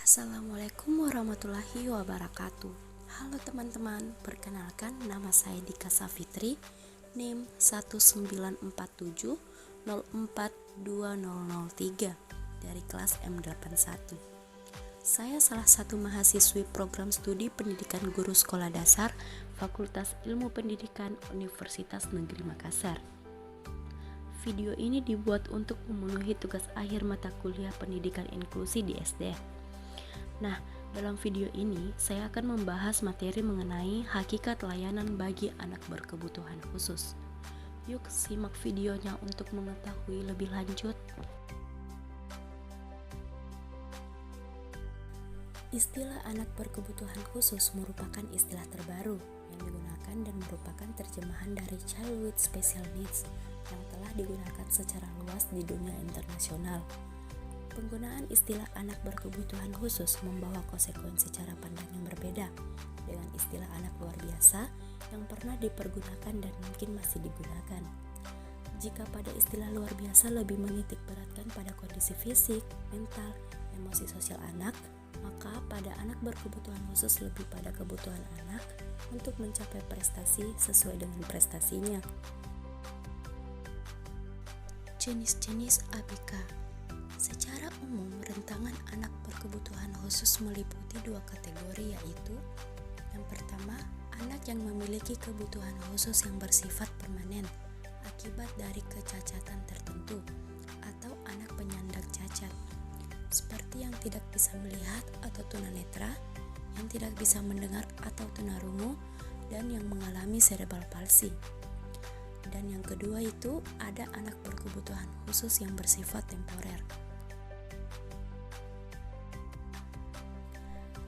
Assalamualaikum warahmatullahi wabarakatuh. Halo teman-teman, perkenalkan nama saya Dika Safitri, NIM 1947042003 dari kelas M81. Saya salah satu mahasiswi program studi pendidikan guru sekolah dasar Fakultas Ilmu Pendidikan Universitas Negeri Makassar. Video ini dibuat untuk memenuhi tugas akhir mata kuliah pendidikan inklusi di SD. Nah, dalam video ini saya akan membahas materi mengenai hakikat layanan bagi anak berkebutuhan khusus. Yuk simak videonya untuk mengetahui lebih lanjut. Istilah anak berkebutuhan khusus merupakan istilah terbaru yang digunakan dan merupakan terjemahan dari Child with Special Needs yang telah digunakan secara luas di dunia internasional. Penggunaan istilah anak berkebutuhan khusus membawa konsekuensi cara pandang yang berbeda dengan istilah anak luar biasa yang pernah dipergunakan dan mungkin masih digunakan. Jika pada istilah luar biasa lebih menitik beratkan pada kondisi fisik, mental, emosi sosial anak, maka pada anak berkebutuhan khusus lebih pada kebutuhan anak untuk mencapai prestasi sesuai dengan prestasinya. Jenis-jenis ABK. Secara umum, rentangan anak berkebutuhan khusus meliputi dua kategori, yaitu yang pertama, anak yang memiliki kebutuhan khusus yang bersifat permanen akibat dari kecacatan tertentu atau anak penyandang cacat, seperti yang tidak bisa melihat atau tunanetra, yang tidak bisa mendengar atau tunarungu, dan yang mengalami cerebral palsy. Dan yang kedua itu ada anak berkebutuhan khusus yang bersifat temporer.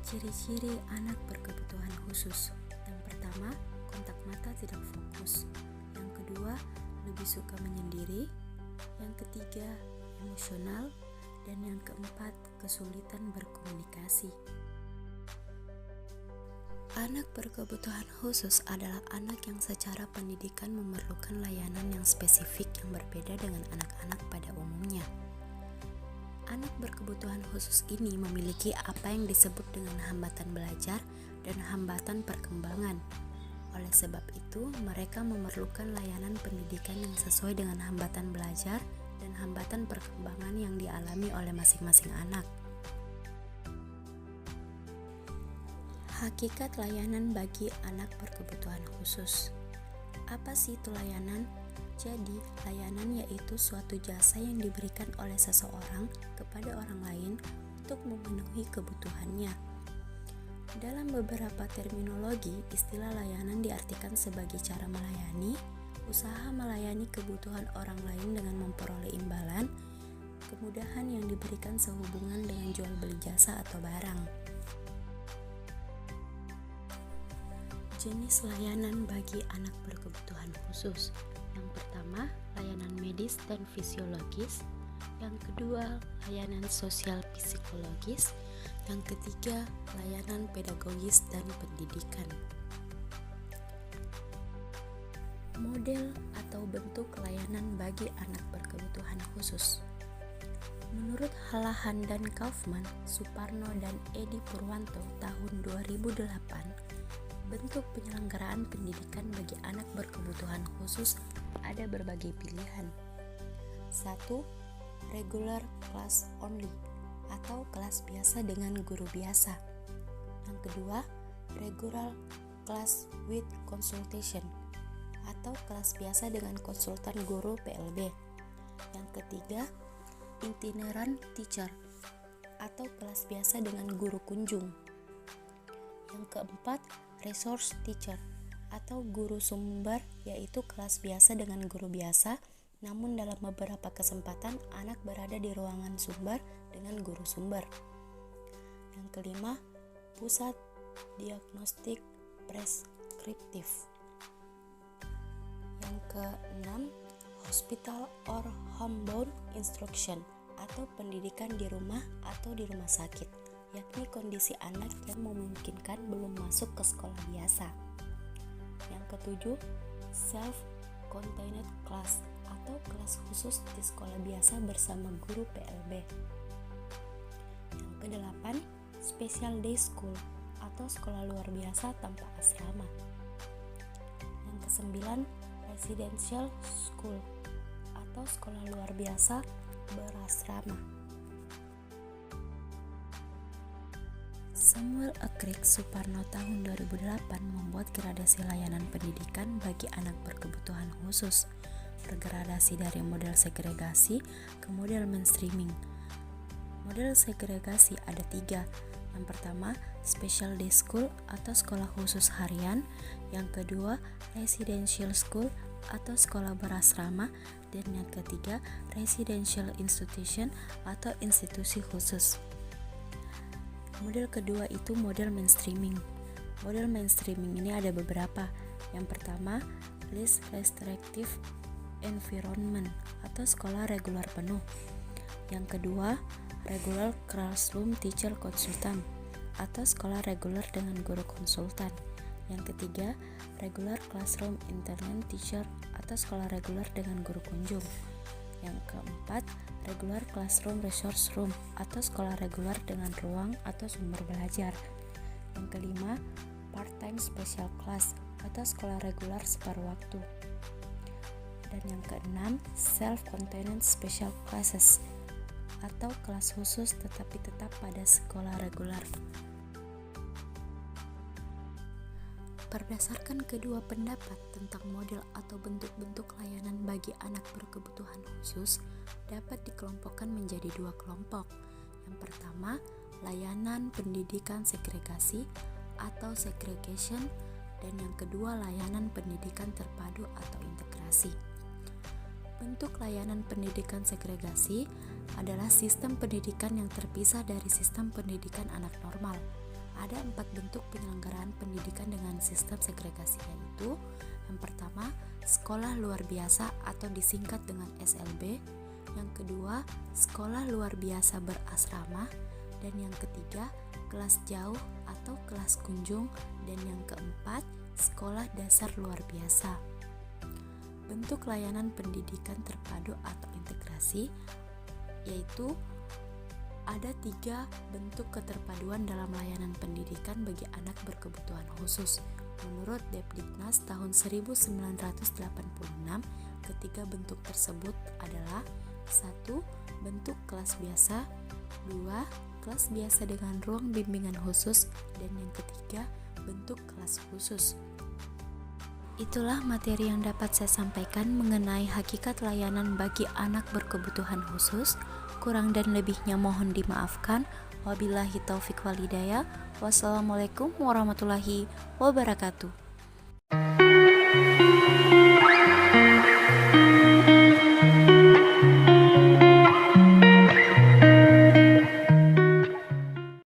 Ciri-ciri anak berkebutuhan khusus. Yang pertama, kontak mata tidak fokus. Yang kedua, lebih suka menyendiri. Yang ketiga, emosional. Dan yang keempat, kesulitan berkomunikasi. Anak berkebutuhan khusus adalah anak yang secara pendidikan memerlukan layanan yang spesifik yang berbeda dengan anak-anak pada umumnya. Anak berkebutuhan khusus ini memiliki apa yang disebut dengan hambatan belajar dan hambatan perkembangan. Oleh sebab itu, mereka memerlukan layanan pendidikan yang sesuai dengan hambatan belajar dan hambatan perkembangan yang dialami oleh masing-masing anak. Hakikat layanan bagi anak berkebutuhan khusus. Apa sih itu layanan? Jadi, layanan yaitu suatu jasa yang diberikan oleh seseorang kepada orang lain untuk memenuhi kebutuhannya. Dalam beberapa terminologi, istilah layanan diartikan sebagai cara melayani, usaha melayani kebutuhan orang lain dengan memperoleh imbalan, kemudahan yang diberikan sehubungan dengan jual beli jasa atau barang. Jenis layanan bagi anak berkebutuhan khusus. Yang pertama, layanan medis dan fisiologis. Yang kedua, layanan sosial psikologis. Yang ketiga, layanan pedagogis dan pendidikan. Model atau bentuk layanan bagi anak berkebutuhan khusus. Menurut Halahan dan Kaufman, Suparno dan Edi Purwanto tahun 2008, bentuk penyelenggaraan pendidikan bagi anak berkebutuhan khusus ada berbagai pilihan. 1. Regular class only atau kelas biasa dengan guru biasa. Yang kedua, regular class with consultation atau kelas biasa dengan konsultan guru PLB. Yang ketiga, itinerant teacher atau kelas biasa dengan guru kunjung. Yang keempat, resource teacher atau guru sumber, yaitu kelas biasa dengan guru biasa, namun dalam beberapa kesempatan anak berada di ruangan sumber dengan guru sumber. Yang kelima, pusat diagnostik preskriptif. Yang keenam, hospital or homebound instruction atau pendidikan di rumah atau di rumah sakit, yakni kondisi anak yang memungkinkan belum masuk ke sekolah biasa. Yang ketujuh, self-contained class atau kelas khusus di sekolah biasa bersama guru PLB. Yang kedelapan, special day school atau sekolah luar biasa tanpa asrama. Yang kesembilan, residential school atau sekolah luar biasa berasrama. Samuel Eckrick Suparno tahun 2008 membuat gradasi layanan pendidikan bagi anak berkebutuhan khusus, bergradasi dari model segregasi ke model mainstreaming. Model segregasi ada 3. Yang pertama, special day school atau sekolah khusus harian. Yang kedua, residential school atau sekolah berasrama. Dan yang ketiga, residential institution atau institusi khusus. Model kedua itu model mainstreaming. Model mainstreaming ini ada beberapa. Yang pertama, least restrictive environment atau sekolah regular penuh. Yang kedua, regular classroom teacher consultant atau sekolah reguler dengan guru konsultan. Yang ketiga, regular classroom intern teacher atau sekolah reguler dengan guru kunjung. Yang keempat, regular classroom resource room atau sekolah reguler dengan ruang atau sumber belajar. Yang kelima, part-time special class atau sekolah reguler separuh waktu. Dan yang keenam, self-contained special classes atau kelas khusus tetapi tetap pada sekolah reguler. Berdasarkan kedua pendapat tentang model atau bentuk-bentuk layanan bagi anak berkebutuhan khusus dapat dikelompokkan menjadi 2 kelompok. Yang pertama, layanan pendidikan segregasi atau segregation, dan yang kedua layanan pendidikan terpadu atau integrasi. Bentuk layanan pendidikan segregasi adalah sistem pendidikan yang terpisah dari sistem pendidikan anak normal. Ada 4 bentuk penyelenggaraan pendidikan dengan sistem segregasi, yaitu yang pertama, sekolah luar biasa atau disingkat dengan SLB. Yang kedua, sekolah luar biasa berasrama. Dan yang ketiga, kelas jauh atau kelas kunjung. Dan yang keempat, sekolah dasar luar biasa. Bentuk layanan pendidikan terpadu atau integrasi yaitu ada 3 bentuk keterpaduan dalam layanan pendidikan bagi anak berkebutuhan khusus. Menurut Depdiknas tahun 1986, ketiga bentuk tersebut adalah 1. Bentuk kelas biasa, 2. Kelas biasa dengan ruang bimbingan khusus, dan yang ketiga, bentuk kelas khusus. Itulah materi yang dapat saya sampaikan mengenai hakikat layanan bagi anak berkebutuhan khusus. Kurang dan lebihnya mohon dimaafkan. Wabillahi taufik wal hidayah. Wassalamualaikum warahmatullahi wabarakatuh.